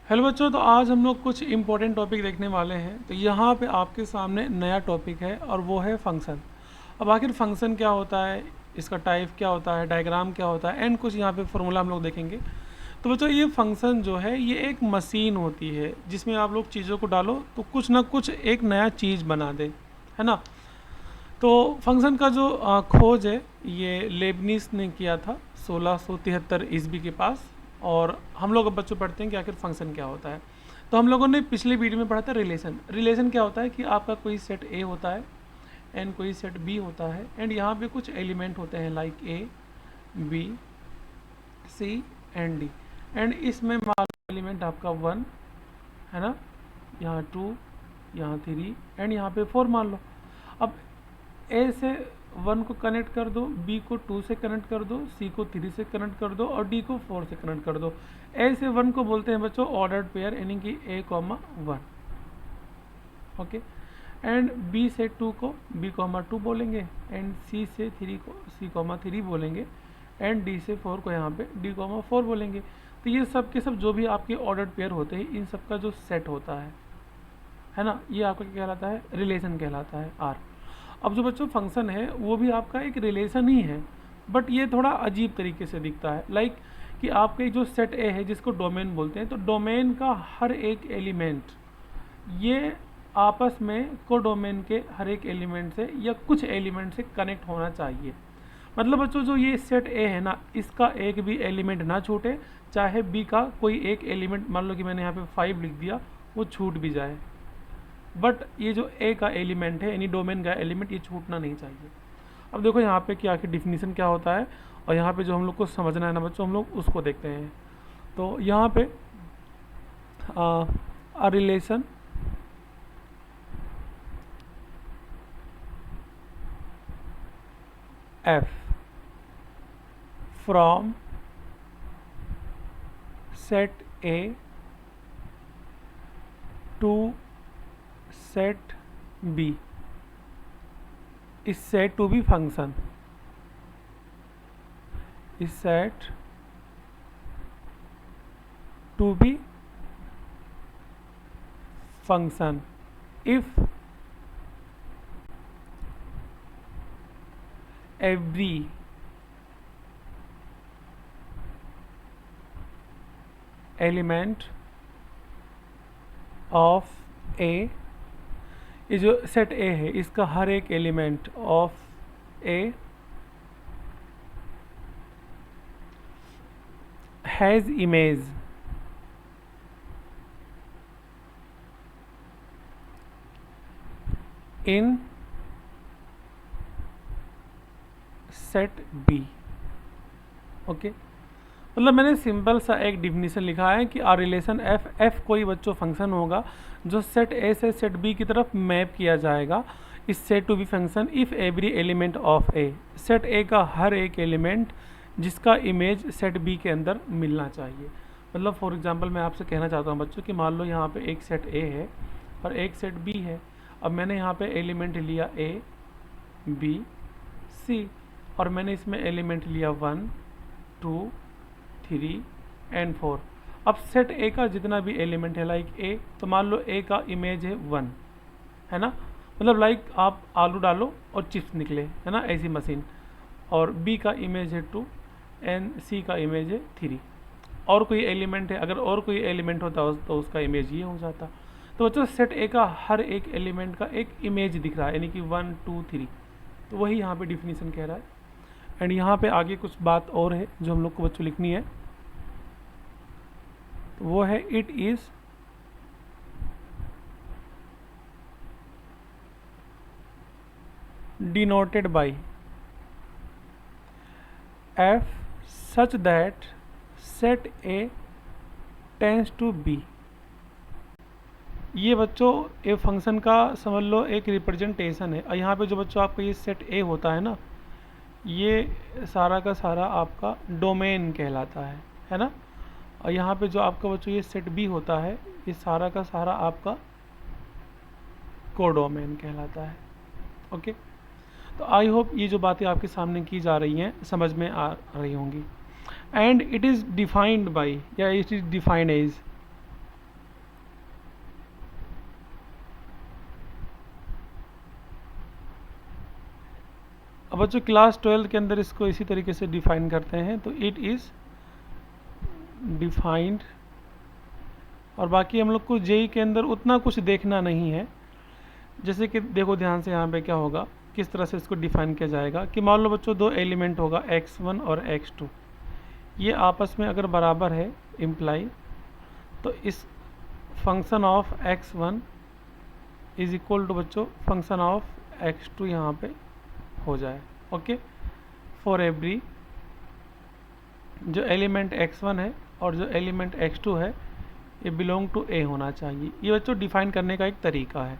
Hello बच्चों, तो आज हम लोग कुछ इम्पोर्टेंट टॉपिक देखने वाले हैं। तो यहाँ पे आपके सामने नया टॉपिक है और वो है फंक्शन। अब आखिर फंक्शन क्या होता है, इसका टाइप क्या होता है, डायग्राम क्या होता है, एंड कुछ यहाँ पे फॉर्मूला हम लोग देखेंगे। तो बच्चों, ये फंक्शन जो है ये एक मशीन होती है जिसमें आप लोग चीज़ों को डालो तो कुछ ना कुछ एक नया चीज़ बना दे, है ना। तो फंक्शन का जो खोज है ये लेबनिज ने किया था 1673 ईस्वी के पास। और हम लोग अब बच्चों पढ़ते हैं कि आखिर फंक्शन क्या होता है। तो हम लोगों ने पिछले वीडियो में पढ़ा था रिलेशन। रिलेशन क्या होता है कि आपका कोई सेट ए होता है एंड कोई सेट बी होता है, एंड यहाँ पे कुछ एलिमेंट होते हैं like A, B, C and D. And इसमें मान एलिमेंट आपका 1 है ना, यहाँ 2, यहाँ 3 एंड यहाँ पे 4 मान लो। अब ए से 1 को कनेक्ट कर दो, बी को 2 से कनेक्ट कर दो, सी को 3 से कनेक्ट कर दो और डी को 4 से कनेक्ट कर दो। ए से 1 को बोलते हैं बच्चों ऑर्डर्ड पेयर, यानी कि ए कॉमा 1, ओके। एंड बी से 2 को बी कॉमा 2 बोलेंगे, एंड सी से 3 को सी कॉमा 3 बोलेंगे, एंड डी से 4 को यहाँ पे डी कॉमा 4 बोलेंगे। तो ये सब के सब जो भी आपके ऑर्डर्ड पेयर होते हैं इन सब का जो सेट होता है ना, ये आपका क्या कहलाता है, रिलेशन कहलाता है, आर। अब जो बच्चों फंक्शन है वो भी आपका एक रिलेशन ही है, बट ये थोड़ा अजीब तरीके से दिखता है। लाइक कि आपके जो सेट ए है जिसको डोमेन बोलते हैं, तो डोमेन का हर एक एलिमेंट ये आपस में कोडोमेन के हर एक एलिमेंट से या कुछ एलिमेंट से कनेक्ट होना चाहिए। मतलब बच्चों जो ये सेट ए है ना, इसका एक भी एलिमेंट ना छूटे, चाहे बी का कोई एक एलिमेंट, मान लो कि मैंने यहाँ पे 5 लिख दिया, वो छूट भी जाए, बट ये जो ए का एलिमेंट है यानी डोमेन का एलिमेंट ये छूटना नहीं चाहिए। अब देखो यहाँ पे कि आखिर डिफिनीसन क्या होता है, और यहाँ पे जो हम लोग को समझना है ना बच्चों, हम लोग उसको देखते हैं। तो यहाँ पे a relation F from set A to set B is said to be function, is said to be function if every element of a, ये जो सेट ए है इसका हर एक element of A has image in set B, okay. मतलब मैंने simple सा एक डिफिनीशन लिखा है कि आर रिलेशन एफ कोई बच्चों फंक्शन होगा जो सेट ए से सेट बी की तरफ मैप किया जाएगा। इस set to B function if every element of A, set A का हर एक एलिमेंट जिसका इमेज सेट बी के अंदर मिलना चाहिए। मतलब फॉर एग्जांपल मैं आपसे कहना चाहता हूँ बच्चों कि मान लो यहाँ पे एक सेट ए है और एक सेट बी है। अब मैंने यहाँ पे एलिमेंट लिया ए, बी, सी, और मैंने इसमें एलिमेंट लिया 1, 2, 3 एंड 4। अब सेट ए का जितना भी एलिमेंट है लाइक ए, तो मान लो ए का इमेज है 1, है ना। मतलब लाइक आप आलू डालो और चिप्स निकले, है ना, ऐसी मशीन। और बी का इमेज है 2 एंड सी का इमेज है 3। और कोई एलिमेंट है, अगर और कोई एलिमेंट होता तो उसका इमेज ये हो जाता। तो बच्चों सेट ए का हर एक एलिमेंट का एक इमेज दिख रहा है, यानी कि 1, 2, 3। तो वही यहाँ पे डिफिनीशन कह रहा है। एंड यहाँ पे आगे कुछ बात और है जो हम लोग को बच्चों लिखनी है, तो वो है it is denoted by F such that set A tends to B. ये बच्चों ए फंक्शन का समझ लो एक रिप्रेजेंटेशन है। और यहाँ पे जो बच्चों आपका ये सेट ए होता है ना, ये सारा का सारा आपका डोमेन कहलाता है ना। और यहाँ पे जो आपका बच्चों ये सेट बी होता है, ये सारा का सारा आपका कोडोमेन कहलाता है, ओके। तो आई होप ये जो बातें आपके सामने की जा रही हैं समझ में आ रही होंगी। And it is defined by, या इट इज़ डिफाइंड एज अब बच्चों क्लास 12 के अंदर इसको इसी तरीके से डिफाइन करते हैं, तो इट इज़ डिफाइंड। और बाकी हम लोग को जेई के अंदर उतना कुछ देखना नहीं है। जैसे कि देखो ध्यान से यहाँ पे क्या होगा, किस तरह से इसको डिफाइन किया जाएगा कि मान लो बच्चों दो एलिमेंट होगा x1 और x2, ये आपस में अगर बराबर है इम्प्लाई, तो इस function of x1 is equal to बच्चों फंक्शन ऑफ x2 यहाँ पे हो जाए। ओके, फॉर एवरी जो एलिमेंट x1 है और जो एलिमेंट x2 है ये बिलोंग टू a होना चाहिए। ये बच्चों डिफाइन करने का एक तरीका है।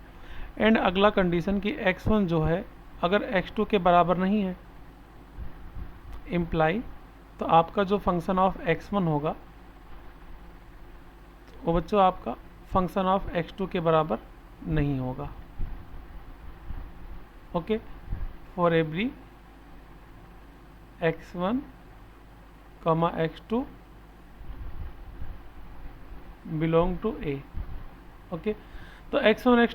एंड अगला कंडीशन कि x1 जो है अगर x2 के बराबर नहीं है, इम्प्लाई तो आपका जो फंक्शन ऑफ x1 होगा वो बच्चों आपका फंक्शन ऑफ x2 के बराबर नहीं होगा। Okay, for every x1, x2 belong to a। Okay, तो x1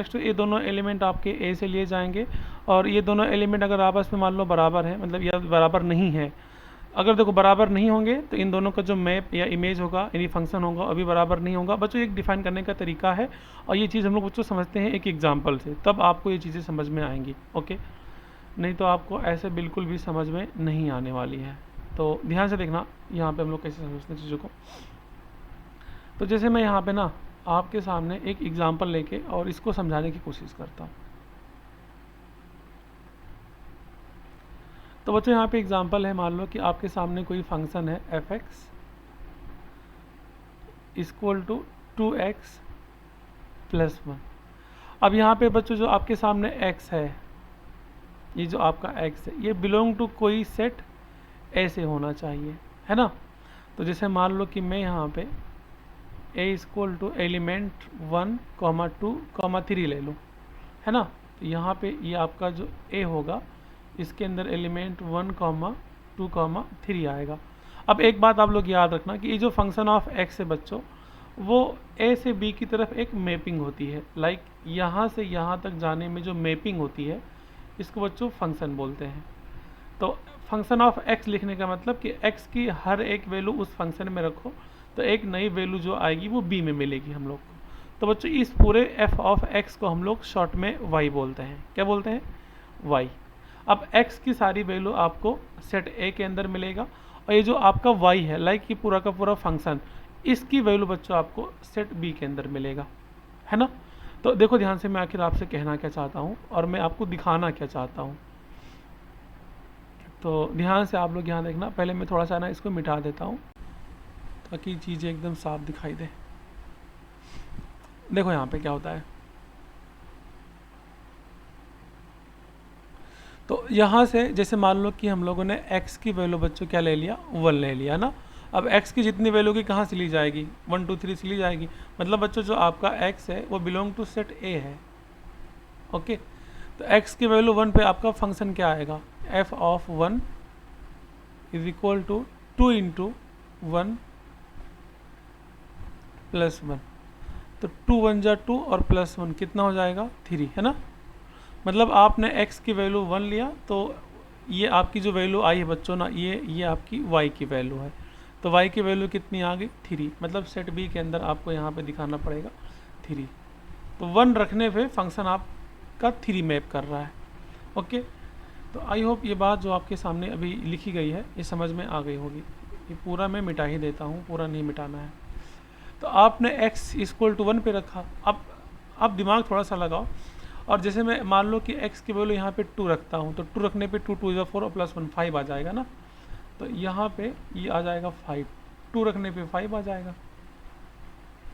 x2 ये दोनों एलिमेंट आपके a से लिए जाएंगे, और ये दोनों एलिमेंट अगर आपस में मान लो बराबर है, मतलब या बराबर नहीं है, अगर देखो बराबर नहीं होंगे तो इन दोनों का जो मैप या इमेज होगा यानी फंक्शन होगा अभी बराबर नहीं होगा। बच्चों एक डिफाइन करने का तरीका है, और ये चीज़ हम लोग बच्चों समझते हैं एक एग्जाम्पल से, तब आपको ये चीज़ें समझ में आएंगी। ओके, नहीं तो आपको ऐसे बिल्कुल भी समझ में नहीं आने वाली है। तो ध्यान से देखना यहाँ पे हम लोग कैसे समझते हैं चीज़ों को। तो जैसे मैं यहाँ पे ना आपके सामने एक एग्जाम्पल लेके और इसको समझाने की कोशिश करता हूँ। तो बच्चों यहाँ पे एग्जाम्पल है, मान लो कि आपके सामने कोई फंक्शन है f(x) इक्वल टू 2x + 1। अब यहाँ पे बच्चों जो आपके सामने x है, ये जो आपका x है ये बिलोंग टू कोई सेट ऐसे होना चाहिए, है ना। तो जैसे मान लो कि मैं यहाँ पे a इक्वल टू एलिमेंट 1, 2, 3 ले लूँ, है ना। तो यहाँ पे ये आपका जो a होगा इसके अंदर एलिमेंट 1, 2, 3 आएगा। अब एक बात आप लोग याद रखना कि ये जो फंक्शन ऑफ x है बच्चों, वो a से b की तरफ एक मैपिंग होती है। लाइक यहाँ से यहाँ तक जाने में जो मैपिंग होती है इसको बच्चों फंक्शन बोलते हैं। तो फंक्शन ऑफ x लिखने का मतलब कि x की हर एक वैल्यू उस फंक्शन में रखो तो एक नई वैल्यू जो आएगी वो b में मिलेगी हम लोग को। तो बच्चों इस पूरे f ऑफ x को हम लोग शॉर्ट में y बोलते हैं। क्या बोलते हैं? y। अब x की सारी वैल्यू आपको सेट a के अंदर मिलेगा, और ये जो आपका y है लाइक ये पूरा का पूरा फंक्शन, इसकी वैल्यू बच्चों आपको सेट b के अंदर मिलेगा, है ना। तो देखो ध्यान से मैं आखिर आपसे कहना क्या चाहता हूँ और मैं आपको दिखाना क्या चाहता हूँ। तो ध्यान से आप लोग यहाँ देखना। पहले मैं थोड़ा सा ना इसको मिटा देता हूँ ताकि चीज़ें एकदम साफ दिखाई दे। देखो यहाँ पे क्या होता है, तो यहाँ से जैसे मान लो कि हम लोगों ने x की वैल्यू बच्चों क्या ले लिया, 1 ले लिया ना। अब x की जितनी वैल्यू की कहाँ से ली जाएगी, 1, 2, 3 से ली जाएगी। मतलब बच्चों जो आपका x है वो बिलोंग टू सेट a है। ओके, तो x की वैल्यू 1 पे आपका फंक्शन क्या आएगा, f of 1 is equal to 2 × 1 + 1। तो 2 1 जा 2 और +1 कितना हो जाएगा, 3, है ना। मतलब आपने x की वैल्यू 1 लिया तो ये आपकी जो वैल्यू आई है बच्चों ना, ये आपकी y की वैल्यू है। तो y की वैल्यू कितनी आ गई, 3। मतलब सेट b के अंदर आपको यहाँ पे दिखाना पड़ेगा 3। तो 1 रखने पे फंक्शन आपका 3 मैप कर रहा है। ओके, तो आई होप ये बात जो आपके सामने अभी लिखी गई है ये समझ में आ गई होगी। ये पूरा मैं मिटा ही देता हूँ, पूरा नहीं मिटाना है। तो आपने x इक्वल टू 1 पे रखा। अब दिमाग थोड़ा सा लगाओ, और जैसे मैं मान लो कि x की वैल्यू यहाँ पे 2 रखता हूँ, तो 2 रखने पे 2 2 = 4 और +1 5 आ जाएगा ना। तो यहाँ पे ये आ जाएगा 5, 2 रखने पे 5 आ जाएगा।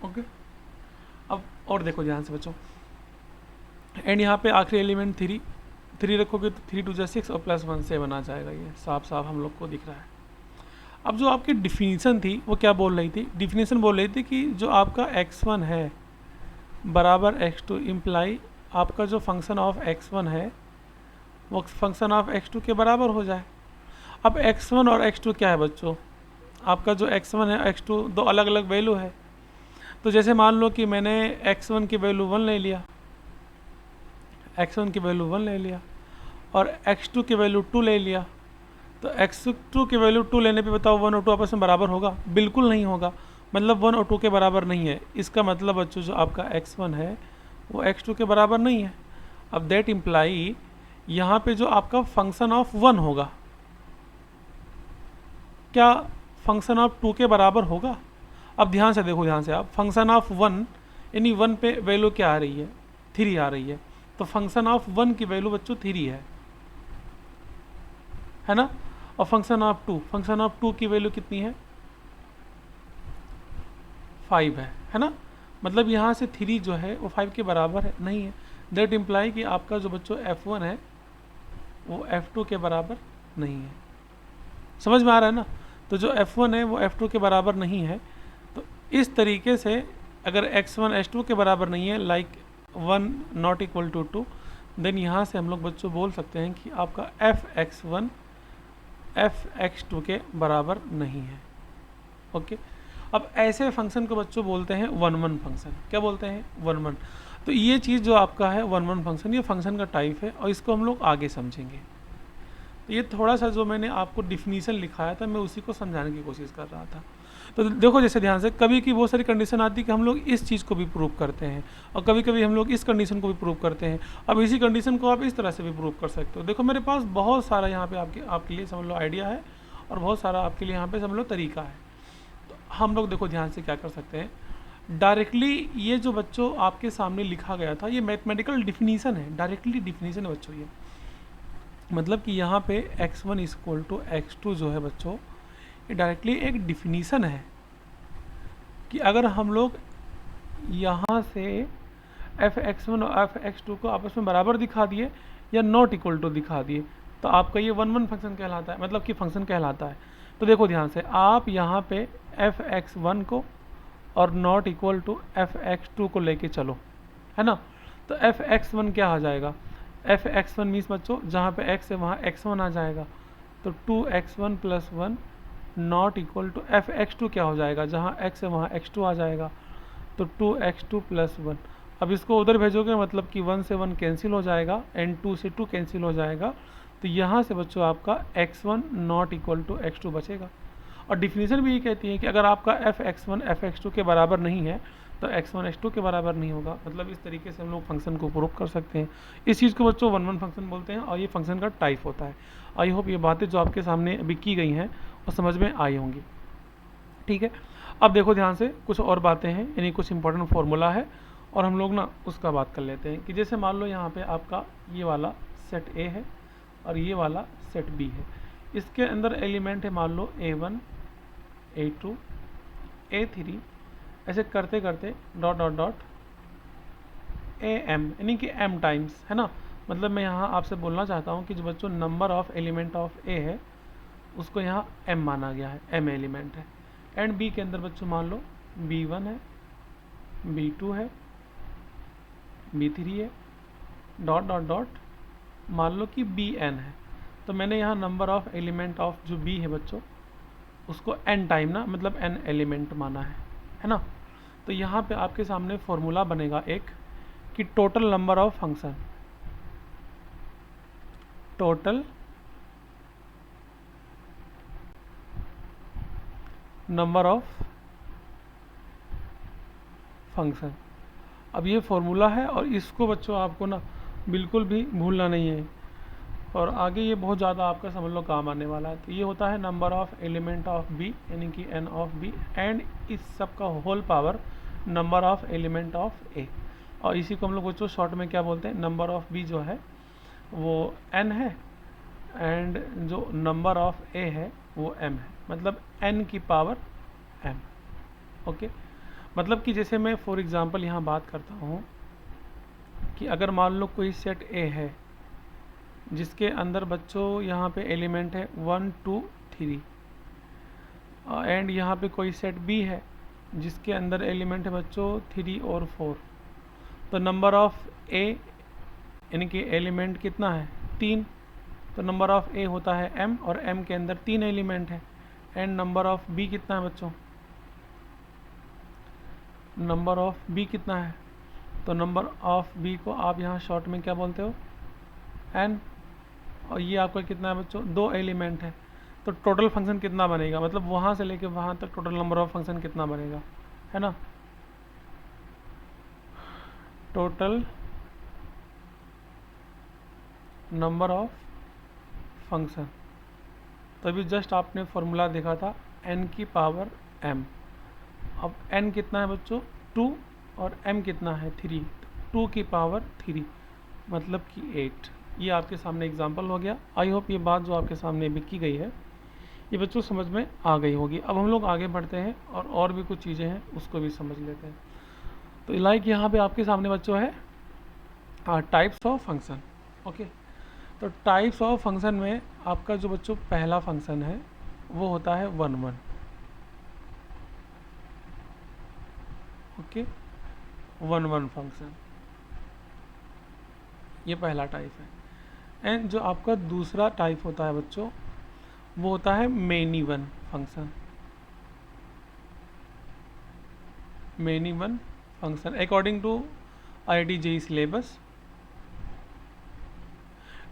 ओके, अब और देखो ध्यान से बच्चों, एंड यहाँ पे आखिरी एलिमेंट 3 रखोगे तो 3 2 = 6 और +1 7 आ जाएगा। ये साफ साफ हम लोग को दिख रहा है। अब जो आपकी डिफिनीसन थी वो क्या बोल रही थी, डिफिनीसन बोल रही थी कि जो आपका x1 है बराबर x2 इम्प्लाई आपका जो फंक्शन ऑफ x1 है वो फंक्शन ऑफ x2 के बराबर हो जाए। अब x1 और x2 क्या है बच्चों, आपका जो x1 है x2 दो अलग अलग वैल्यू है। तो जैसे मान लो कि मैंने x1 की वैल्यू 1 ले लिया, x1 की वैल्यू 1 ले लिया, और x2 की वैल्यू 2 ले लिया, तो x2 की वैल्यू 2 लेने पे बताओ 1 और 2 आपस में बराबर होगा? बिल्कुल नहीं होगा, मतलब 1 और 2 के बराबर नहीं है। इसका मतलब बच्चों जो आपका x1 है वो x2 के बराबर नहीं है। अब दैट इम्प्लाई यहाँ पे जो आपका फंक्शन ऑफ 1 होगा क्या फंक्शन ऑफ 2 के बराबर होगा? अब ध्यान से देखो, ध्यान से आप, फंक्शन ऑफ 1 यानी 1 पे वैल्यू क्या आ रही है? 3 आ रही है, तो फंक्शन ऑफ 1 की वैल्यू बच्चों 3 है ना? और फंक्शन ऑफ 2 की वैल्यू कितनी है? 5 है ना? मतलब यहाँ से 3 जो है वो 5 के बराबर है नहीं है। दैट इम्प्लाई कि आपका जो बच्चों f1 है वो f2 के बराबर नहीं है। समझ में आ रहा है ना? तो जो f1 है वो f2 के बराबर नहीं है। तो इस तरीके से अगर x1 h2 के बराबर नहीं है, like 1 not equal to 2, then यहाँ से हम लोग बच्चों बोल सकते हैं कि आपका fx1 fx2 के बराबर नहीं है। ओके, अब ऐसे फंक्शन को बच्चों बोलते हैं 1-1 फंक्शन। क्या बोलते हैं? 1-1। तो ये चीज़ जो आपका है 1-1 फंक्शन, ये फंक्शन का टाइप है और इसको हम लोग आगे समझेंगे। तो ये थोड़ा सा जो मैंने आपको डिफिनीशन लिखाया था, मैं उसी को समझाने की कोशिश कर रहा था। तो देखो जैसे ध्यान से, कभी की बहुत सारी कंडीशन आती है कि हम लोग इस चीज़ को भी प्रूव करते हैं और कभी कभी हम लोग इस कंडीशन को भी प्रूव करते हैं। अब इसी कंडीशन को आप इस तरह से भी प्रूव कर सकते हो। देखो मेरे पास बहुत सारा यहाँ पे आपके लिए समझ लो आइडिया है और बहुत सारा आपके लिए यहाँ पे समझ लो तरीका है। तो हम लोग देखो ध्यान से क्या कर सकते हैं, डायरेक्टली ये जो बच्चों आपके सामने लिखा गया था ये मैथमेटिकल डिफिनीशन है, डायरेक्टली डिफिनीशन है बच्चों। ये मतलब कि यहाँ पे x1 इक्वल टू x2 जो है बच्चों, ये डायरेक्टली एक डिफिनीशन है कि अगर हम लोग यहाँ से fx1 और fx2 को आपस में बराबर दिखा दिए या नॉट इक्वल टू दिखा दिए तो आपका ये 1-1 फंक्शन कहलाता है, मतलब कि फंक्शन कहलाता है। तो देखो ध्यान से, आप यहाँ पे fx1 को और नॉट इक्वल टू fx2 को लेके चलो, है ना? तो fx1 क्या आ जाएगा? fx1 मीन्स बच्चों जहाँ पे x है वहाँ x1 आ जाएगा, तो 2x1 + 1 not equal to fx2 क्या हो जाएगा? जहाँ x है वहाँ x2 आ जाएगा, तो 2x2 + 1। अब इसको उधर भेजोगे मतलब कि 1 से 1 कैंसिल हो जाएगा एंड 2 से 2 कैंसिल हो जाएगा, तो यहाँ से बच्चों आपका x1 not equal to x2 बचेगा। और डिफिनीशन भी ये कहती है कि अगर आपका fx1 fx2 के बराबर नहीं है तो x1 x2 के बराबर नहीं होगा। मतलब इस तरीके से हम लोग फंक्शन को प्रूव कर सकते हैं। इस चीज़ को बच्चों 1-1 फंक्शन बोलते हैं और ये फंक्शन का टाइप होता है। आई होप ये बातें जो आपके सामने अभी की गई हैं वो समझ में आई होंगी। ठीक है, अब देखो ध्यान से, कुछ और बातें हैं, यानी कुछ इंपॉर्टेंट फार्मूला है और हम लोग ना उसका बात कर लेते हैं कि जैसे मान लो यहाँ पे आपका ये वाला सेट A है और ये वाला सेट B है। इसके अंदर एलिमेंट है मान लो A1 A2 A3, ऐसे करते करते डॉट डॉट डॉट AM, यानी कि M टाइम्स, है ना? मतलब मैं यहाँ आपसे बोलना चाहता हूँ कि जो बच्चों number of element of A है उसको यहाँ M माना गया है, M एलिमेंट है। एंड B के अंदर बच्चों मान लो B1 है, B2 है, B3 है, डॉट डॉट डॉट मान लो कि Bn है। तो मैंने यहाँ नंबर ऑफ एलिमेंट ऑफ जो B है बच्चों उसको n टाइम ना, मतलब n एलिमेंट माना है ना? तो यहाँ पे आपके सामने फॉर्मूला बनेगा एक कि total number of function, total number of function. अब ये फॉर्मूला है और इसको बच्चों आपको ना बिल्कुल भी भूलना नहीं है और आगे ये बहुत ज़्यादा आपका समझ लो काम आने वाला है। तो ये होता है number of element of B, यानी कि n ऑफ बी, एंड इस सब का whole power number of element of A. और इसी को हम लोग बच्चों शॉर्ट में क्या बोलते हैं, नंबर ऑफ बी जो है वो n है एंड जो नंबर ऑफ ए है वो m है, मतलब n की पावर m। ओके, मतलब कि जैसे मैं फॉर एग्जांपल यहाँ बात करता हूँ कि अगर मान लो कोई सेट ए है जिसके अंदर बच्चों यहाँ पे एलिमेंट है 1 2 3 एंड यहाँ पे कोई सेट बी है जिसके अंदर एलिमेंट है बच्चों 3 और 4, तो नंबर ऑफ ए यानी कि एलिमेंट कितना है 3, तो नंबर ऑफ ए होता है m और m के अंदर 3 एलिमेंट है। एंड नंबर ऑफ बी कितना है बच्चों, नंबर ऑफ बी कितना है, तो नंबर ऑफ बी को आप यहाँ शॉर्ट में क्या बोलते हो n, और ये आपका कितना है बच्चों, 2 एलिमेंट है। तो टोटल फंक्शन कितना बनेगा, मतलब वहाँ से लेके वहाँ तक टोटल नंबर ऑफ फंक्शन कितना बनेगा, है ना। टोटल नंबर ऑफ फंक्शन, तभी जस्ट आपने फॉर्मूला देखा था n की पावर m। अब n कितना है बच्चों 2 और m कितना है 3, 2 की पावर 3 मतलब कि 8। ये आपके सामने एग्जांपल हो गया। आई होप ये बात जो आपके सामने भी की गई है ये बच्चों समझ में आ गई होगी। अब हम लोग आगे बढ़ते हैं और भी कुछ चीज़ें हैं उसको भी समझ लेते हैं। तो लाइक यहाँ पे आपके सामने बच्चों है टाइप्स ऑफ फंक्शन। ओके, तो टाइप्स ऑफ फंक्शन में आपका जो बच्चों पहला फंक्शन है वो होता है 1 1। ओके, 1 1 फंक्शन, ये पहला टाइप है। एंड जो आपका दूसरा टाइप होता है बच्चों वो होता है many one function. Many one function according to IIT JEE syllabus.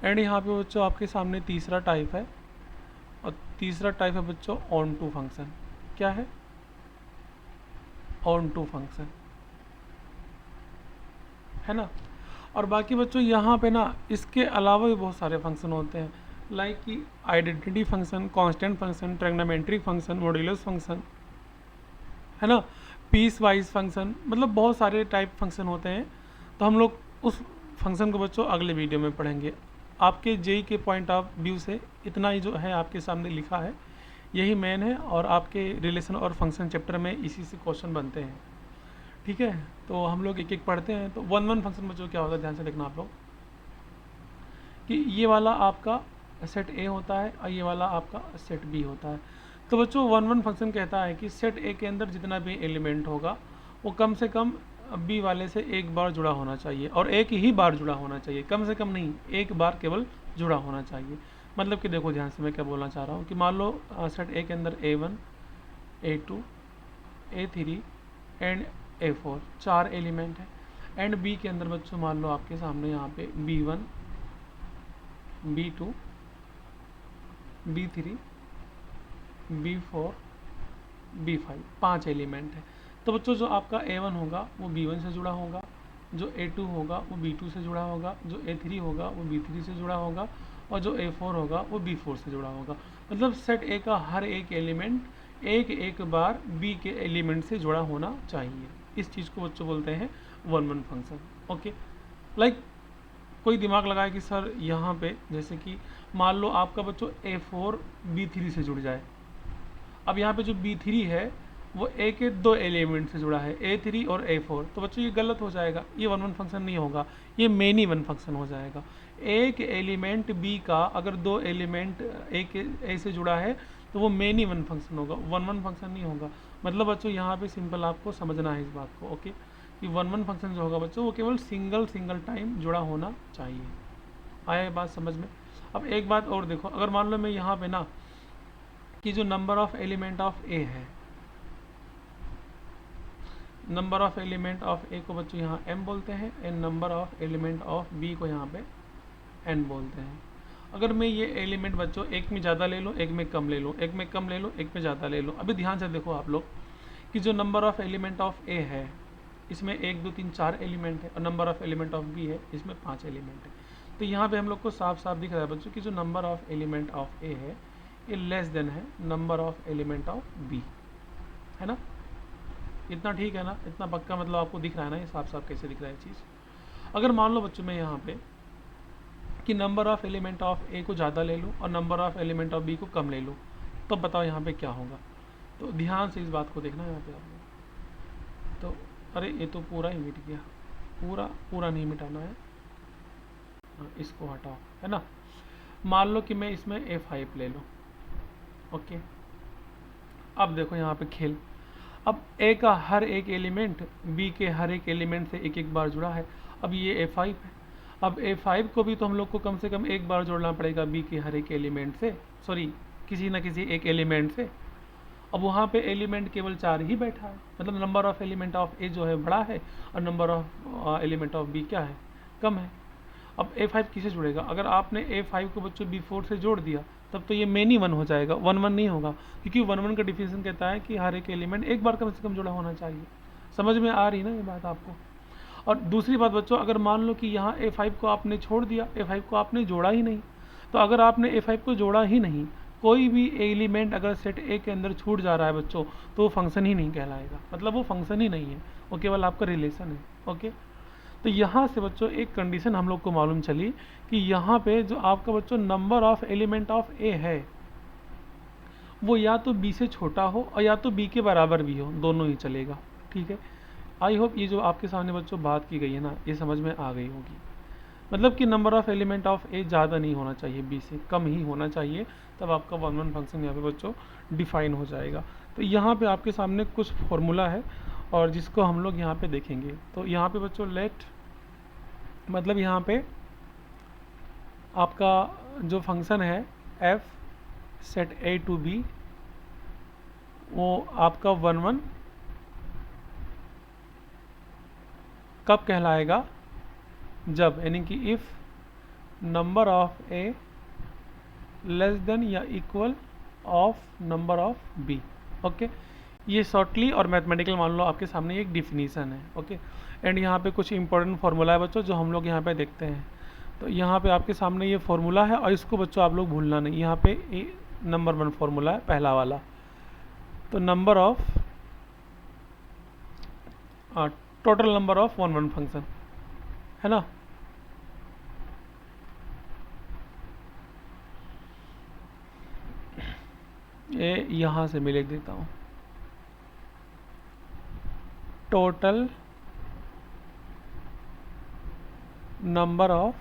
And यहाँ पे बच्चों आपके सामने तीसरा टाइप है, और तीसरा टाइप है बच्चों ऑन टू फंक्शन। क्या है, ऑन टू फंक्शन, है ना। और बाकी बच्चों यहाँ पे ना इसके अलावा भी बहुत सारे फंक्शन होते हैं, लाइक कि identity function, constant function, trigonometric function, modulus function, है ना, पीस वाइज फंक्शन, मतलब बहुत सारे टाइप फंक्शन होते हैं। तो हम लोग उस फंक्शन को बच्चों अगले वीडियो में पढ़ेंगे। आपके जेई के पॉइंट ऑफ व्यू से इतना ही जो है आपके सामने लिखा है यही मेन है, और आपके रिलेशन और फंक्शन चैप्टर में इसी से क्वेश्चन बनते हैं। ठीक है, तो हम लोग एक एक पढ़ते हैं। तो 1 1 फंक्शन बच्चों क्या होता है, ध्यान से देखना आप लोग कि ये वाला आपका सेट ए होता है और ये वाला आपका सेट बी होता है। तो बच्चों 1 1 फंक्शन कहता है कि सेट ए के अंदर जितना भी एलिमेंट होगा वो कम से कम बी वाले से एक बार जुड़ा होना चाहिए, और एक ही बार जुड़ा होना चाहिए, कम से कम नहीं, एक बार केवल जुड़ा होना चाहिए। मतलब कि देखो ध्यान से मैं क्या बोलना चाह रहा हूँ कि मान लो सेट ए के अंदर A1 A2 A3 and A4 4 element है, एंड बी के अंदर बच्चों मान लो आपके सामने यहाँ पे B1 B2 B3 B4 B5 5 element है। तो बच्चों जो आपका A1 होगा वो B1 से जुड़ा होगा, जो A2 होगा वो B2 से जुड़ा होगा, जो A3 होगा वो B3 से जुड़ा होगा, और जो A4 होगा वो B4 से जुड़ा होगा। मतलब सेट ए का हर एक एलिमेंट एक एक बार बी के एलिमेंट से जुड़ा होना चाहिए। इस चीज़ को बच्चों बोलते हैं 1 1 फंक्शन। ओके, लाइक कोई दिमाग लगाए कि सर यहाँ पे जैसे कि मान लो आपका बच्चों A4 B3 से जुड़ जाए। अब यहाँ पे जो B3 है वो ए के 2 एलिमेंट से जुड़ा है, A3 और A4। तो बच्चों ये गलत हो जाएगा, ये 1 1 फंक्शन नहीं होगा, ये मेनी वन फंक्शन हो जाएगा। एक एलिमेंट B का अगर 2 एलिमेंट ए से जुड़ा है तो वो मेनी वन फंक्शन होगा, 1 1 फंक्शन नहीं होगा। मतलब बच्चों यहाँ पे सिंपल आपको समझना है इस बात को। ओके, कि 1 1 फंक्शन जो होगा बच्चों वो केवल सिंगल टाइम जुड़ा होना चाहिए। आया ये बात समझ में। अब एक बात और देखो, अगर मान लो मैं यहाँ पे ना कि जो number of element of A है, number of element of A को बच्चों यहाँ m बोलते हैं, and number of element of B को यहाँ पे n बोलते हैं। अगर मैं ये एलिमेंट बच्चों एक में ज़्यादा ले लूँ, एक में कम ले लूँ, एक में कम ले लूँ, एक में ज़्यादा ले लूँ। अभी ध्यान से देखो आप लोग कि जो number of element of A है इसमें 1 2 3 4 एलिमेंट है, और number of element of B है इसमें 5 एलिमेंट है। तो यहाँ पे हम लोग को साफ साफ दिख रहा है बच्चों कि जो number of element of A है ये लेस देन है number of element of B, है ना। इतना ठीक है ना, इतना पक्का, मतलब आपको दिख रहा है ना ये साफ साफ कैसे दिख रहा है चीज़। अगर मान लो बच्चों मैं यहाँ पे कि number of element of A को ज़्यादा ले लूँ और number of element of B को कम ले लूँ, तो बताओ यहाँ पे क्या होगा। तो ध्यान से इस बात को देखना यहाँ पे आप लोग। तो अरे ये तो पूरा ही मिट गया, पूरा नहीं मिटाना है, इसको हटाओ, है ना। मान लो कि मैं इसमें A5 ले लूँ। ओके, अब देखो यहाँ पे खेल, अब ए का हर एक एलिमेंट बी के हर एक एलिमेंट से एक एक बार जुड़ा है। अब ये A5 है, अब A5 को भी तो हम लोग को कम से कम एक बार जोड़ना पड़ेगा बी के हर एक एलिमेंट से, सॉरी किसी ना किसी एक एलिमेंट से। अब वहाँ पे एलिमेंट केवल 4 ही बैठा है, मतलब number of element of A जो है बड़ा है और number of element of B क्या है, कम है। अब A5 किसे जुड़ेगा? अगर आपने A5 को बच्चों B4 से जोड़ दिया तब तो ये मेन ही 1 हो जाएगा, 1 1 नहीं होगा, क्योंकि 1 1 का डिफिनेशन कहता है कि हर एक एलिमेंट एक बार कम से कम जुड़ा होना चाहिए। समझ में आ रही ना ये बात आपको? और दूसरी बात बच्चों, अगर मान लो कि यहाँ A5 को आपने छोड़ दिया, A5 को आपने जोड़ा ही नहीं, तो अगर आपने A5 को जोड़ा ही नहीं, कोई भी एलिमेंट अगर सेट A के अंदर छूट जा रहा है बच्चों, तो वो फंक्शन ही नहीं कहलाएगा, मतलब वो फंक्शन ही नहीं है, वो केवल आपका रिलेशन है। ओके, तो यहाँ से बच्चों एक कंडीशन हम लोग को मालूम चली कि यहाँ पे जो आपका बच्चों number of element of A है वो या तो B से छोटा हो और या तो B के बराबर भी हो, दोनों ही चलेगा। ठीक है, आई होप ये जो आपके सामने बच्चों बात की गई है ना, ये समझ में आ गई होगी। मतलब कि number of element of A ज़्यादा नहीं होना चाहिए, B से कम ही होना चाहिए, तब आपका 1 1 फंक्शन यहाँ पे बच्चों डिफाइन हो जाएगा। तो यहाँ पे आपके सामने कुछ फॉर्मूला है और जिसको हम लोग यहाँ पे देखेंगे। तो यहाँ पे बच्चों लेट, मतलब यहाँ पे आपका जो फंक्शन है f set A to B, वो आपका 1 1 कब कहलाएगा? जब, यानी कि if number of A less than या equal of number of B। Okay, ये शॉर्टली और मैथमेटिकल मान लो आपके सामने एक डिफिनीसन है। ओके, एंड यहाँ पे कुछ इंपॉर्टेंट फार्मूला है बच्चों जो हम लोग यहाँ पे देखते हैं। तो यहाँ पे आपके सामने ये फार्मूला है और इसको बच्चों आप लोग भूलना नहीं। यहाँ पे नंबर 1 फार्मूला है, पहला वाला। तो number of total number of 1 1 function है ना। ये यहाँ से मैं लिख देता हूँ, total number of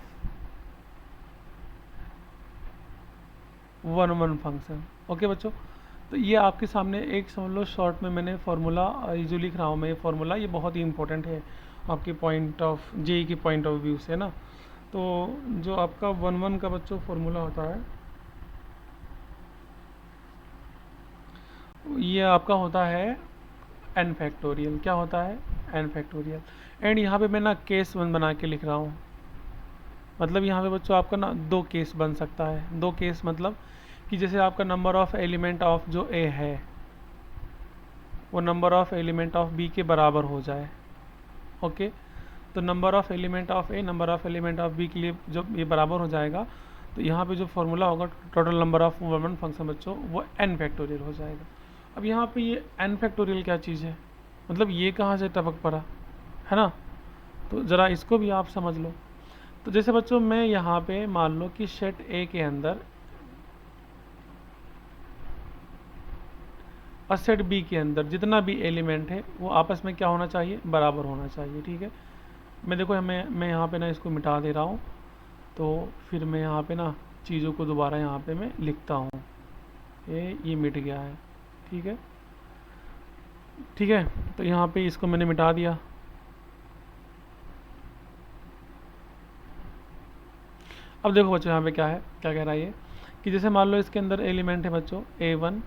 1 1 function. Okay बच्चों, तो ये आपके सामने एक समझ लो शॉर्ट में मैंने फार्मूला जो लिख रहा हूँ मैं, ये फार्मूला ये बहुत ही इंपॉर्टेंट है आपके पॉइंट ऑफ जेई के पॉइंट ऑफ व्यू से ना। तो जो आपका 1 1 का बच्चों फार्मूला होता है, ये आपका होता है n फैक्टोरियल। क्या होता है? n factorial. एंड यहाँ पे मैं ना केस 1 बना के लिख रहा हूँ, मतलब यहाँ पे बच्चों आपका ना 2 केस बन सकता है। 2 केस मतलब कि जैसे आपका नंबर ऑफ एलिमेंट ऑफ जो A है वो number of element of B के बराबर हो जाए। ओके, तो number of element of A number of element of B के लिए जब ये बराबर हो जाएगा तो यहाँ पे जो फॉर्मूला होगा टोटल नंबर ऑफ 1 1 फंक्शन बच्चों वो n फैक्टोरियल हो जाएगा। अब यहाँ पे ये n फैक्टोरियल क्या चीज़ है, मतलब ये कहाँ से टपक पड़ा है ना, तो ज़रा इसको भी आप समझ लो। तो जैसे बच्चों मैं यहाँ पे मान लो कि सेट A के अंदर और सेट B के अंदर जितना भी एलिमेंट है वो आपस में क्या होना चाहिए? बराबर होना चाहिए। ठीक है, मैं देखो मैं यहाँ पे ना इसको मिटा दे रहा हूँ, तो फिर मैं यहाँ पे ना चीज़ों को दोबारा यहाँ पे मैं लिखता हूँ। ये मिट गया है। ठीक है, ठीक है, तो यहाँ पे इसको मैंने मिटा दिया। अब देखो बच्चों यहाँ पे क्या है, क्या कह रहा है ये कि जैसे मान लो इसके अंदर एलिमेंट है बच्चों A1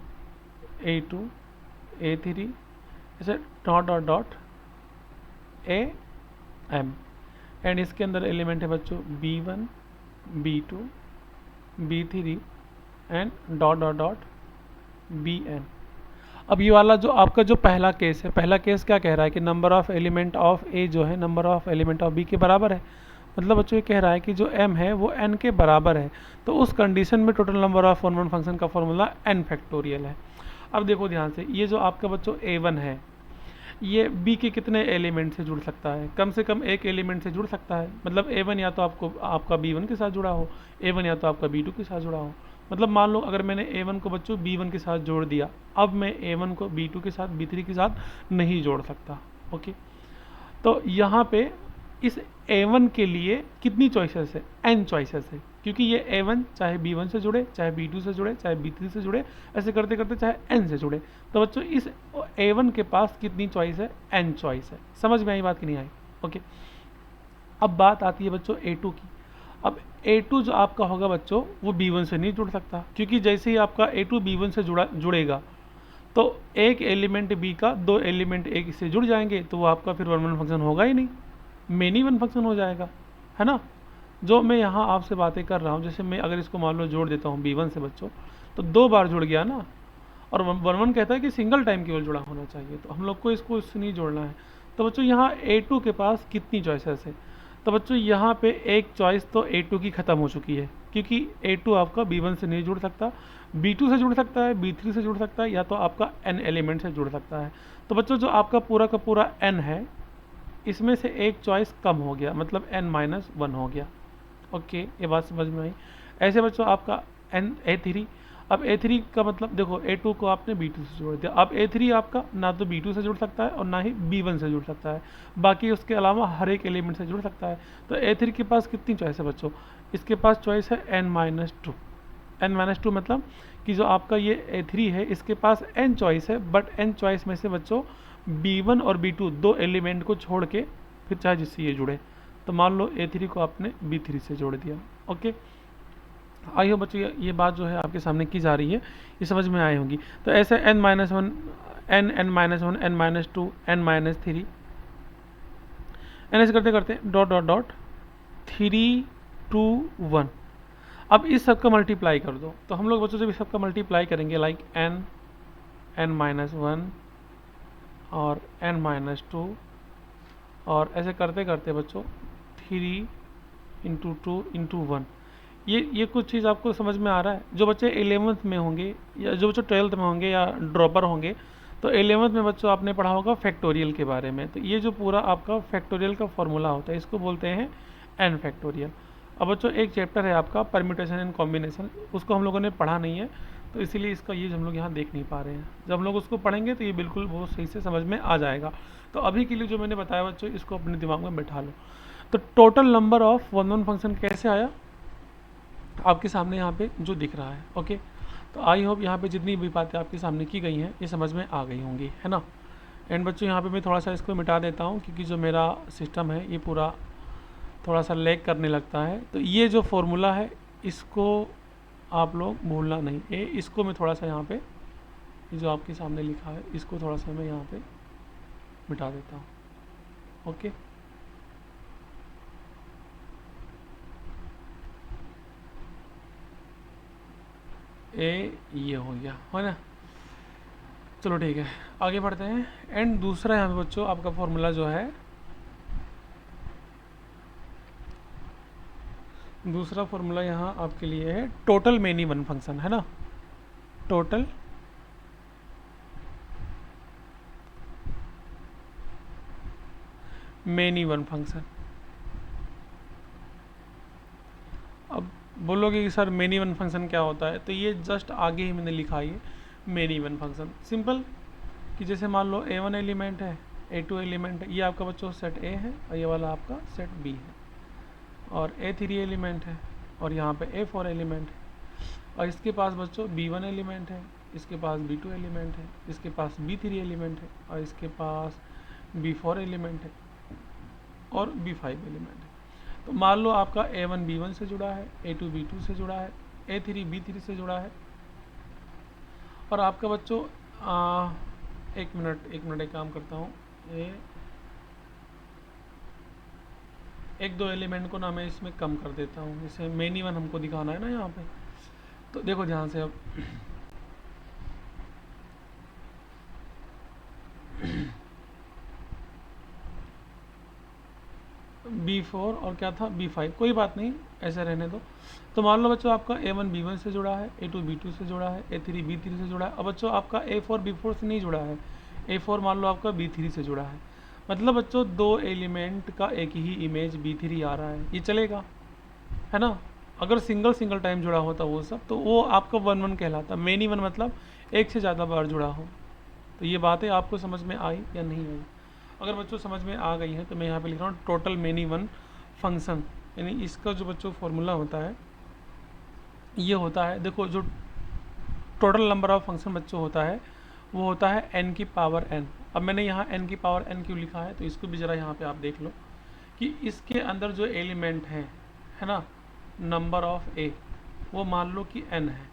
A2 A3 ऐसे dot dot dot AM, and इसके अंदर एलिमेंट है बच्चों B1 B2 B3 and dot dot dot BN। अब ये वाला जो आपका जो पहला केस है, पहला केस क्या कह रहा है कि number of element of A जो है number of element of B के बराबर है। मतलब बच्चों ये कह रहा है कि जो m है वो n के बराबर है। तो उस कंडीशन में टोटल नंबर ऑफ 1 1 फंक्शन का फॉर्मूला n फैक्टोरियल है। अब देखो ध्यान से, ये जो आपका बच्चों A1 है ये B के कितने एलिमेंट से जुड़ सकता है? कम से कम एक एलिमेंट से जुड़ सकता है। मतलब A1 या तो आपका B1 के साथ जुड़ा हो, A1 या तो आपका B2 के साथ जुड़ा हो। मतलब मान लो अगर मैंने A1 को बच्चों B1 के साथ जोड़ दिया, अब मैं A1 को B2 के साथ B3 के साथ नहीं जोड़ सकता। ओके, तो यहाँ पे इस A1 के लिए कितनी चॉइसेस है? n चॉइसेस है, क्योंकि ये A1 चाहे B1 से जुड़े, चाहे B2 से जुड़े, चाहे B3 से जुड़े, ऐसे करते करते चाहे n से जुड़े। तो बच्चों इस A1 के पास कितनी चॉइस है? n चॉइस है। समझ में आई बात कि नहीं आई? ओके, अब बात आती है बच्चों A2 की। अब A2 जो आपका होगा बच्चों वो B1 से नहीं जुड़ सकता, क्योंकि जैसे ही आपका A2 B1 से जुड़ेगा तो एक एलिमेंट B का 2 एलिमेंट A से जुड़ जाएंगे, तो वो आपका फिर 1 1 फंक्शन होगा ही नहीं, मेन ही 1 फंक्शन हो जाएगा, है ना। जो मैं यहाँ आपसे बातें कर रहा हूँ, जैसे मैं अगर इसको मान लो जोड़ देता हूँ B1 से बच्चों, तो 2 बार जुड़ गया ना, और 1 कहता है कि सिंगल टाइम केवल जुड़ा होना चाहिए, तो हम लोग को इसको इससे नहीं जोड़ना है। तो बच्चों यहाँ A2 के पास कितनी चॉइसेस है, तो बच्चों यहाँ पे एक चॉइस तो A2 की ख़त्म हो चुकी है, क्योंकि A2 आपका B1 से नहीं जुड़ सकता, B2 से जुड़ सकता है, B3 से जुड़ सकता है, या तो आपका n एलिमेंट से जुड़ सकता है। तो बच्चों जो आपका पूरा का पूरा n है, इसमें से एक चॉइस कम हो गया, मतलब n-1 हो गया। ओके, ये बात समझ में आई। ऐसे बच्चों आपका A3, अब A3 का मतलब देखो, A2 को आपने B2 से जोड़ दिया, अब A3 आपका ना तो B2 से जुड़ सकता है और ना ही B1 से जुड़ सकता है, बाकी उसके अलावा हर एक एलिमेंट से जुड़ सकता है। तो A3 के पास कितनी चॉइस है बच्चों, इसके पास चॉइस है n-2। n-2 मतलब कि जो आपका ये A3 है, इसके पास n चॉइस है, बट n चॉइस में से बच्चों B1 और B2 दो एलिमेंट को छोड़ के फिर चाहे जिससे ये जुड़े, तो मान लो A3 को आपने B3 से जोड़ दिया। ओके, आई हो बच्चों, ये बात जो है आपके सामने की जा रही है, ये समझ में आई होगी। तो ऐसे n-1, n-1, n-2, n-3, ऐसे करते करते डॉट डॉट डॉट 3, 2, 1। अब इस सब का मल्टीप्लाई कर दो, तो हम लोग बच्चों जब इस सब का मल्टीप्लाई करेंगे, लाइक n-1 और n-2, और ऐसे करते करते बच्चों 3 इंटू 2 इंटू 1, ये कुछ चीज़ आपको समझ में आ रहा है। जो बच्चे 11th में होंगे या जो बच्चे 12th में होंगे या ड्रॉपर होंगे, तो 11th में बच्चों आपने पढ़ा होगा फैक्टोरियल के बारे में। तो ये जो पूरा आपका फैक्टोरियल का फॉर्मूला होता है, इसको बोलते हैं n फैक्टोरियल। अब बच्चों एक चैप्टर है आपका परम्यूटेशन एंड कॉम्बिनेशन, उसको हम लोगों ने पढ़ा नहीं है, तो इसीलिए इसका यूज हम लोग यहाँ देख नहीं पा रहे हैं। जब हम लोग उसको पढ़ेंगे तो ये बिल्कुल बहुत सही से समझ में आ जाएगा। तो अभी के लिए जो मैंने बताया बच्चों, इसको अपने दिमाग में बैठा लो। तो total number of one function कैसे आया आपके सामने यहाँ पे जो दिख रहा है। ओके, तो आई होप यहाँ पे जितनी भी बातें आपके सामने की गई हैं, ये समझ में आ गई होंगी, है ना। एंड बच्चों यहाँ पे मैं थोड़ा सा इसको मिटा देता हूँ, क्योंकि जो मेरा सिस्टम है ये पूरा थोड़ा सा लैग करने लगता है। तो ये जो फॉर्मूला है, इसको आप लोग भूलना नहीं। इसको मैं थोड़ा सा यहाँ पे, जो आपके सामने लिखा है, इसको थोड़ा सा मैं यहाँ पे मिटा देता हूँ। ओके, ये हो गया, है ना। चलो ठीक है, आगे बढ़ते हैं। एंड दूसरा यहाँ पे बच्चों आपका फॉर्मूला जो है, दूसरा फॉर्मूला यहाँ आपके लिए है टोटल मेनी वन फंक्शन, है ना। Total many one function. अब बोलोगे कि सर मेनी वन फंक्शन क्या होता है, तो ये जस्ट आगे ही मैंने लिखा है मेनी वन फंक्शन। सिंपल कि जैसे मान लो A1 एलिमेंट है, A2 एलिमेंट है, ये आपका बच्चों सेट A है और ये वाला आपका सेट B है, और A3 एलिमेंट है और यहाँ पे A4 एलिमेंट है, और इसके पास बच्चों B1 एलिमेंट है, इसके पास B2 एलिमेंट है, इसके पास B3 एलिमेंट है, और इसके पास B4 एलिमेंट है और B5 एलिमेंट है। तो मान लो आपका A1 B1 से जुड़ा है, A2 B2 से जुड़ा है, A3 B3 से जुड़ा है, और आपका बच्चों एक मिनट एक काम करता हूँ, एक दो एलिमेंट को ना मैं इसमें कम कर देता हूँ, जैसे मेनी वन हमको दिखाना है ना यहाँ पे। तो देखो ध्यान से, अब B4 और क्या था B5, कोई बात नहीं, ऐसे रहने दो। तो मान लो बच्चों आपका A1 B1 से जुड़ा है, A2 B2 से जुड़ा है, A3 B3 से जुड़ा है। अब बच्चों आपका A4 B4 से नहीं जुड़ा है, A4 मान लो आपका B3 से जुड़ा है। मतलब बच्चों दो एलिमेंट का एक ही इमेज B3 आ रहा है, ये चलेगा, है ना। अगर सिंगल टाइम जुड़ा होता वो सब, तो वो आपका 1-1 कहलाता। मेनी वन मतलब एक से ज़्यादा बार जुड़ा हो। तो ये बातें आपको समझ में आई या नहीं आई? अगर बच्चों समझ में आ गई है तो मैं यहाँ पे लिख रहा हूँ टोटल मेनी वन फंक्शन, यानी इसका जो बच्चों फॉर्मूला होता है ये होता है, देखो जो टोटल नंबर ऑफ फंक्शन बच्चों होता है वो होता है n की पावर n। अब मैंने यहाँ n की पावर n क्यों लिखा है, तो इसको भी ज़रा यहाँ पे आप देख लो कि इसके अंदर जो एलिमेंट है ना, नंबर ऑफ a, वो मान लो कि n है,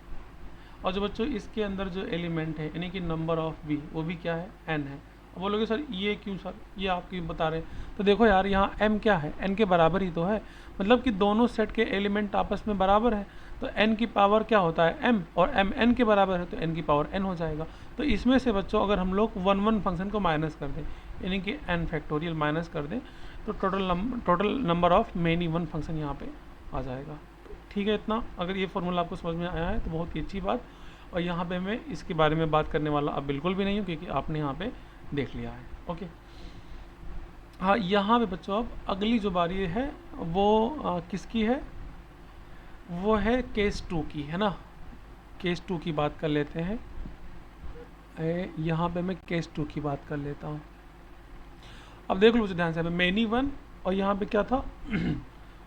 और जो बच्चों इसके अंदर जो एलिमेंट है यानी कि नंबर ऑफ b, वो भी क्या है, n है, अब बोलोगे सर ये क्यों सर, ये आप क्यों बता रहे हैं? तो देखो यार यहाँ m क्या है, n के बराबर ही तो है, मतलब कि दोनों सेट के एलिमेंट आपस में बराबर है। तो n की पावर क्या होता है m, और m n के बराबर है तो n की पावर n हो जाएगा। तो इसमें से बच्चों अगर हम लोग 1 1 फंक्शन को माइनस कर दें, यानी कि n फैक्टोरियल माइनस कर दें, तो total number of many one function यहाँ पे आ जाएगा। ठीक है, इतना अगर ये फॉर्मूला आपको समझ में आया है तो बहुत ही अच्छी बात। और यहाँ पे मैं इसके बारे में बात करने वाला अब बिल्कुल भी नहीं हूँ, क्योंकि आपने यहाँ पे देख लिया है। ओके, हाँ यहाँ पे बच्चों अब अगली जो बारी है वो किसकी है, वो है केस 2 की, है ना। केस 2 की बात कर लेते हैं। यहाँ पे मैं केस 2 की बात कर लेता हूँ। अब देख लो ध्यान से, मेनी वन और यहाँ पे क्या था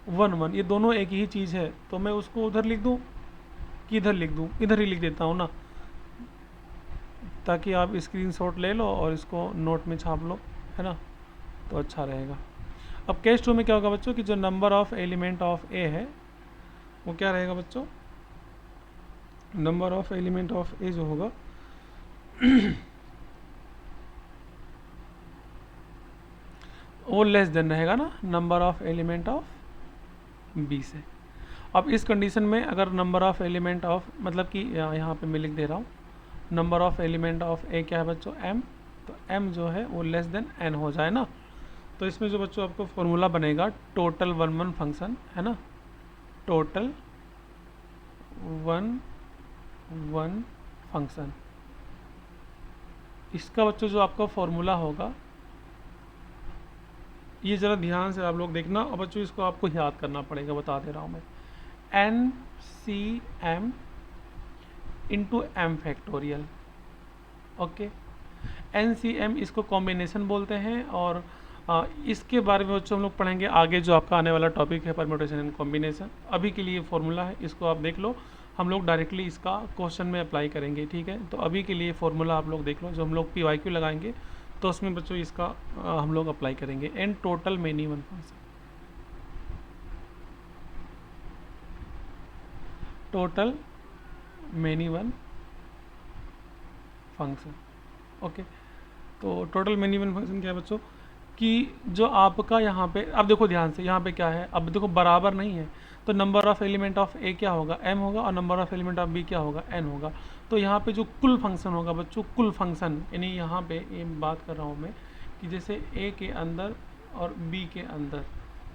1 1, ये दोनों एक ही चीज़ है। तो मैं उसको उधर लिख दूँ कि इधर लिख दूँ? इधर ही लिख देता हूँ ना, ताकि आप स्क्रीनशॉट ले लो और इसको नोट में छाप लो, है ना, तो अच्छा रहेगा। अब केस 2 में क्या होगा बच्चों कि जो number of element of A है वो क्या रहेगा बच्चों, number of element of A जो होगा वो लेस देन रहेगा ना number of element of B से। अब इस कंडीशन में अगर नंबर ऑफ एलिमेंट ऑफ, मतलब कि यहाँ पे मैं लिख दे रहा हूँ नंबर ऑफ एलिमेंट ऑफ ए क्या है बच्चों m, तो m जो है वो लेस देन n हो जाए ना, तो इसमें जो बच्चों आपको फॉर्मूला बनेगा टोटल 1 1 फंक्शन, है ना, टोटल 1 1 फंक्शन। इसका बच्चों जो आपका फॉर्मूला होगा, ये ज़रा ध्यान से आप लोग देखना, और बच्चों इसको आपको याद करना पड़ेगा, बता दे रहा हूँ मैं, N C M into M factorial. Okay, N C M इसको कॉम्बिनेशन बोलते हैं, और इसके बारे में बच्चों हम लोग पढ़ेंगे आगे, जो आपका आने वाला टॉपिक है परम्यूटेशन एंड कॉम्बिनेशन। अभी के लिए फॉर्मूला है, इसको आप देख लो, हम लोग डायरेक्टली इसका क्वेश्चन में अप्लाई करेंगे। ठीक है, तो अभी के लिए फॉर्मूला आप लोग देख लो, जो हम लोग PYQ लगाएंगे तो उसमें बच्चों इसका हम लोग अप्लाई करेंगे। N total many one function, total many one function. Okay, तो टोटल मेनी वन फंक्शन क्या है बच्चों कि जो आपका यहाँ पे, अब देखो ध्यान से, यहाँ पे क्या है, अब देखो बराबर नहीं है, तो नंबर ऑफ एलिमेंट ऑफ ए क्या होगा m होगा, और number of element of b क्या होगा n होगा। तो यहाँ पे जो कुल फंक्शन होगा बच्चों, कुल फंक्शन, यानी यहाँ पे ये बात कर रहा हूँ मैं कि जैसे a के अंदर और b के अंदर,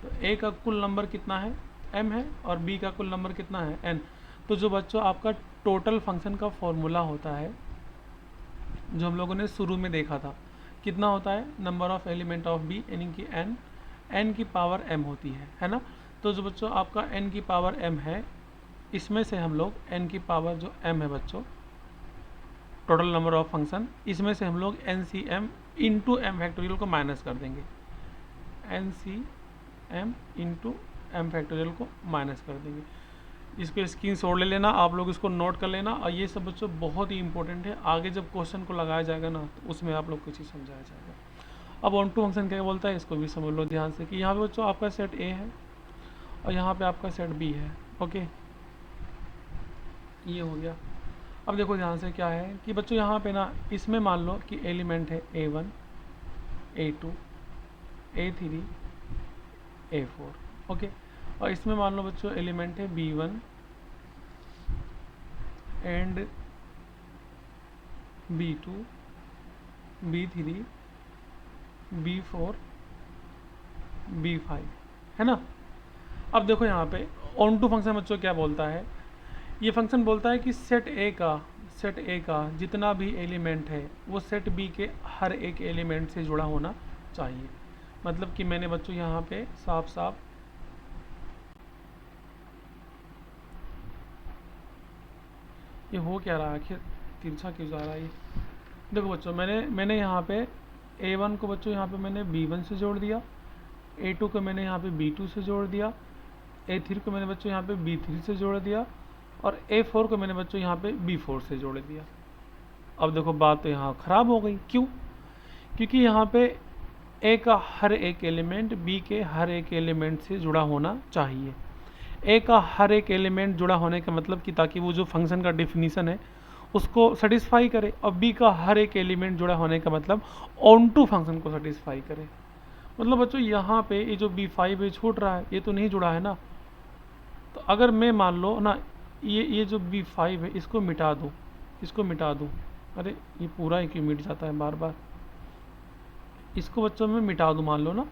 तो a का कुल नंबर कितना है m है, और b का कुल नंबर कितना है n। तो जो बच्चों आपका टोटल फंक्शन का फॉर्मूला होता है, जो हम लोगों ने शुरू में देखा था, कितना होता है, number of element of B यानी कि n की पावर m होती है ना। तो जो बच्चों आपका n की पावर m है, इसमें से हम लोग n की पावर जो m है बच्चों, टोटल नंबर ऑफ फंक्शन, इसमें से हम लोग NCM इंटू एम फैक्टोरियल को माइनस कर देंगे, NCM इंटू एम फैक्टोरियल को माइनस कर देंगे। इसको स्क्रीनशॉट ले लेना, आप लोग इसको नोट कर लेना, और ये सब बच्चों बहुत ही इंपॉर्टेंट है, आगे जब क्वेश्चन को लगाया जाएगा ना तो उसमें आप लोग को चीज़ समझाया जाएगा। अब ऑन टू फंक्शन क्या बोलता है, इसको भी समझ लो ध्यान से कि यहाँ पे बच्चों आपका सेट ए है और यहाँ पे आपका सेट बी है। ओके, ये हो गया। अब देखो ध्यान से क्या है कि बच्चों यहाँ पे ना, इसमें मान लो कि एलिमेंट है A1 A2 A3 A4। Okay, और इसमें मान लो बच्चों एलिमेंट है B1 and B2 B3 B4 B5, है ना। अब देखो यहाँ पे ऑन टू फंक्शन बच्चों क्या बोलता है, ये फंक्शन बोलता है कि सेट ए का जितना भी एलिमेंट है वो सेट बी के हर एक एलिमेंट से जुड़ा होना चाहिए। मतलब कि मैंने बच्चों यहाँ पे साफ साफ ये हो क्या रहा है, आखिर तिरछा क्यों जा रहा है ये। देखो बच्चों, मैंने यहाँ पे A1 को बच्चों यहाँ पे मैंने B1 से जोड़ दिया, A2 को मैंने यहाँ पे B2 से जोड़ दिया, A3 को मैंने बच्चों यहाँ पे B3 से जोड़ दिया, और A4 को मैंने बच्चों यहाँ पे B4 से जोड़ दिया। अब देखो बात तो यहाँ ख़राब हो गई, क्यों? क्योंकि यहाँ पे A का हर एक एलिमेंट B के हर एक एलिमेंट से जुड़ा होना चाहिए। A का हर एक एलिमेंट जुड़ा होने का मतलब कि ताकि वो जो फंक्शन का डिफिनीसन है उसको सेटिस्फाई करे, और बी का हर एक एलिमेंट जुड़ा होने का मतलब ऑन टू फंक्शन को सेटिस्फाई करे। मतलब बच्चों यहाँ पे ये जो B5 है छूट रहा है, ये तो नहीं जुड़ा है ना। तो अगर मैं मान लो ना ये जो B5 है इसको मिटा दूँ, इसको मिटा दूँ, अरे ये पूरा ही क्यों मिट जाता है बार बार, इसको बच्चों में मिटा दूँ मान लो ना।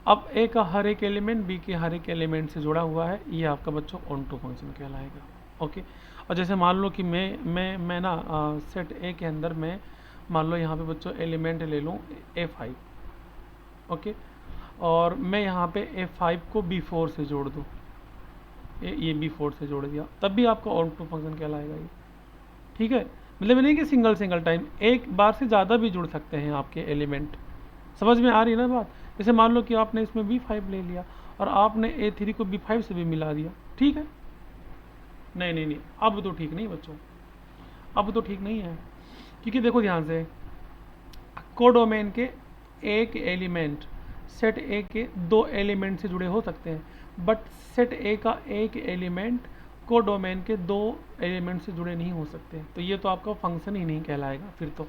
अब ए का हर एक एलिमेंट बी के हर एक एलिमेंट से जुड़ा हुआ है, ये आपका बच्चों ऑन टू फंक्शन कहलाएगा। ओके, और जैसे मान लो कि मैं ना सेट ए के अंदर मैं मान लो यहाँ पे बच्चों एलिमेंट ले लूँ A5, ओके, और मैं यहाँ पे A5 को B4 से जोड़ दूँ, ये B4 से जोड़ दिया, तब भी आपका ऑन टू फंक्शन कहलाएगा ये। ठीक है, मतलब नहीं कि सिंगल टाइम, एक बार से ज़्यादा भी जुड़ सकते हैं आपके एलिमेंट। समझ में आ रही है ना बात। जैसे मान लो कि आपने इसमें B5 ले लिया और आपने A3 को B5 से भी मिला दिया, ठीक है। नहीं, अब तो ठीक नहीं बच्चों, अब तो ठीक नहीं है, क्योंकि देखो ध्यान से, कोडोमेन के एक एलिमेंट सेट ए के दो एलिमेंट से जुड़े हो सकते हैं, बट सेट ए का एक एलिमेंट कोडोमेन के दो एलिमेंट से जुड़े नहीं हो सकते। तो ये तो आपका फंक्शन ही नहीं कहलाएगा फिर तो।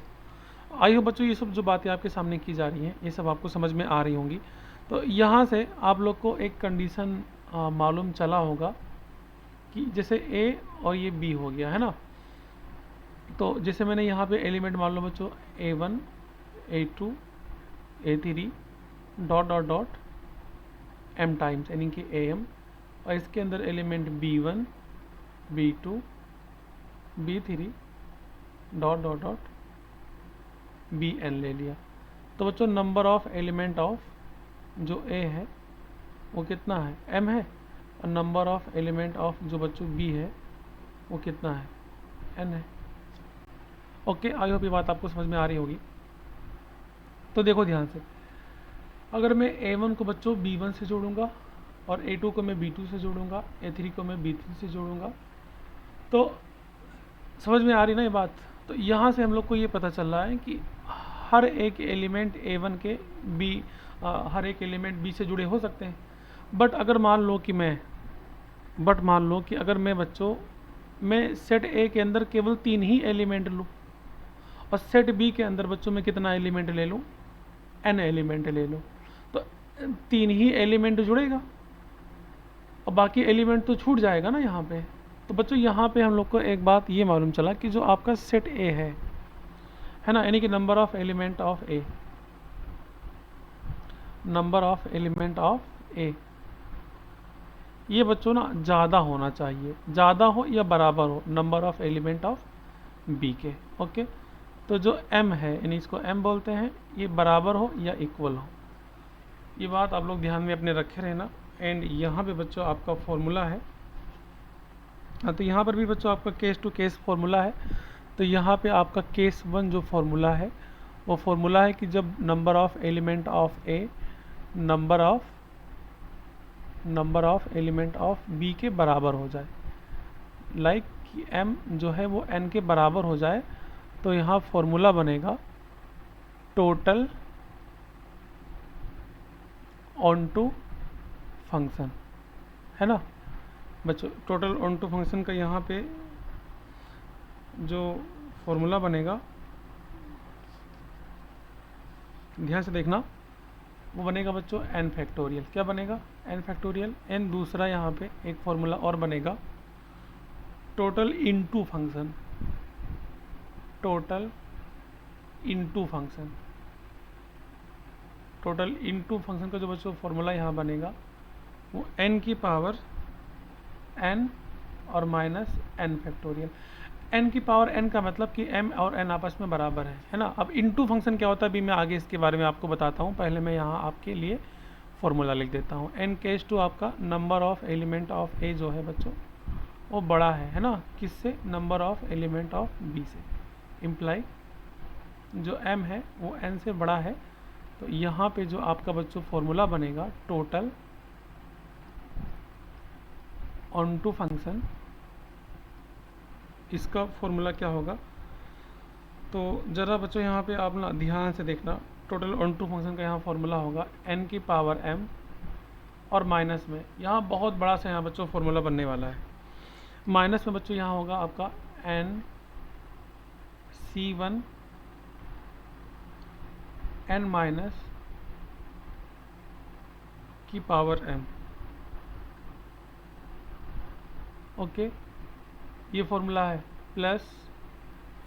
आई हो बच्चों, ये सब जो बातें आपके सामने की जा रही हैं ये सब आपको समझ में आ रही होंगी। तो यहाँ से आप लोग को एक कंडीशन मालूम चला होगा कि जैसे ए और ये बी हो गया है ना। तो जैसे मैंने यहाँ पे एलिमेंट मान लो बच्चों A1 A2 A3 dot dot dot m times यानी कि am, और इसके अंदर element B1 B2 B3 dot dot dot Bn ले लिया। तो बच्चों नंबर ऑफ एलिमेंट ऑफ जो A है वो कितना है, m है, और नंबर ऑफ एलिमेंट ऑफ जो बच्चों B है वो कितना है, n है। ओके, आई होप ये बात आपको समझ में आ रही होगी। तो देखो ध्यान से, अगर मैं A1 को बच्चों B1 से जोड़ूंगा और A2 को मैं B2 से जोड़ूंगा, A3 को मैं B3 से जोड़ूंगा, तो समझ में आ रही ना ये बात। तो यहाँ से हम लोग को ये पता चल रहा है कि हर एक एलिमेंट A1 के हर एक एलिमेंट B से जुड़े हो सकते हैं। बट मान लो कि अगर मैं बच्चों मैं सेट A के अंदर केवल 3 ही एलिमेंट लूँ, और सेट B के अंदर बच्चों में कितना एलिमेंट ले लूँ, n एलिमेंट ले लूँ, तो 3 ही एलिमेंट जुड़ेगा और बाकी एलिमेंट तो छूट जाएगा ना यहाँ पे। तो बच्चों यहाँ पे हम लोग को एक बात ये मालूम चला कि जो आपका सेट A है ना, यानी कि number of element of A, number of element of A, ये बच्चों ना ज़्यादा होना चाहिए, ज़्यादा हो या बराबर हो number of element of B के। ओके, तो जो m है यानी इसको m बोलते हैं, ये बराबर हो या इक्वल हो, ये बात आप लोग ध्यान में अपने रखे रहना। एंड यहाँ पे बच्चों आपका फॉर्मूला है, तो यहाँ पर भी बच्चों आपका केस टू केस फॉर्मूला है। तो यहाँ पे आपका केस 1 जो फॉर्मूला है वो फॉर्मूला है कि जब number of element of A number of element of B के बराबर हो जाए, लाइक कि m जो है वो n के बराबर हो जाए, तो यहाँ फॉर्मूला बनेगा टोटल ऑन टू फंक्शन, है ना बच्चों। टोटल ऑन टू फंक्शन का यहाँ पे जो फॉर्मूला बनेगा, ध्यान से देखना, वो बनेगा बच्चों n फैक्टोरियल। क्या बनेगा, n फैक्टोरियल। n दूसरा यहाँ पे एक फॉर्मूला और बनेगा total into function, total into function. Total into function का जो बच्चों फॉर्मूला यहाँ बनेगा वो n की पावर n और माइनस n फैक्टोरियल। n की पावर n का मतलब कि m और n आपस में बराबर है ना। अब इनटू फंक्शन क्या होता है अभी मैं आगे इसके बारे में आपको बताता हूँ, पहले मैं यहाँ आपके लिए फॉर्मूला लिख देता हूँ। n केस टू आपका number of element of A जो है बच्चों वो बड़ा है ना, किससे, number of element of B से, इम्प्लाई जो m है वो n से बड़ा है। तो यहाँ पे जो आपका बच्चों फॉर्मूला बनेगा टोटल ऑन टू फंक्शन, इसका फॉर्मूला क्या होगा, तो ज़रा बच्चों यहाँ पे आप ना ध्यान से देखना। टोटल ऑन टू फंक्शन का यहाँ फॉर्मूला होगा n की पावर m और माइनस में, यहाँ बहुत बड़ा सा यहाँ बच्चों फॉर्मूला बनने वाला है। माइनस में बच्चों यहाँ होगा आपका n C1 n माइनस की पावर m। ओके, ये फॉर्मूला है, प्लस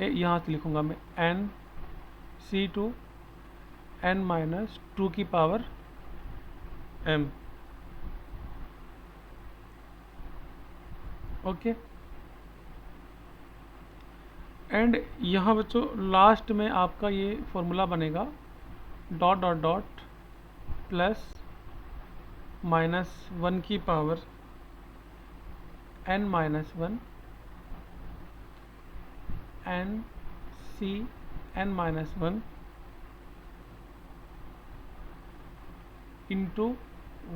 यहाँ से लिखूंगा मैं n C2 n माइनस 2 की पावर m। ओके, एंड यहाँ बच्चों लास्ट में आपका ये फॉर्मूला बनेगा dot dot dot plus minus 1 की power n minus 1 n C n minus 1 into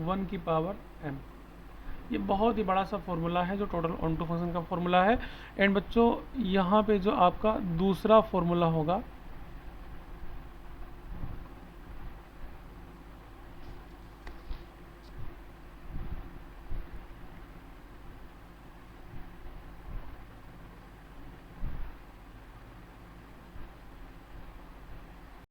1 की पावर m। ये बहुत ही बड़ा सा फॉर्मूला है जो टोटल ऑन टू फंक्शन का फॉर्मूला है। एंड बच्चों यहाँ पे जो आपका दूसरा फॉर्मूला होगा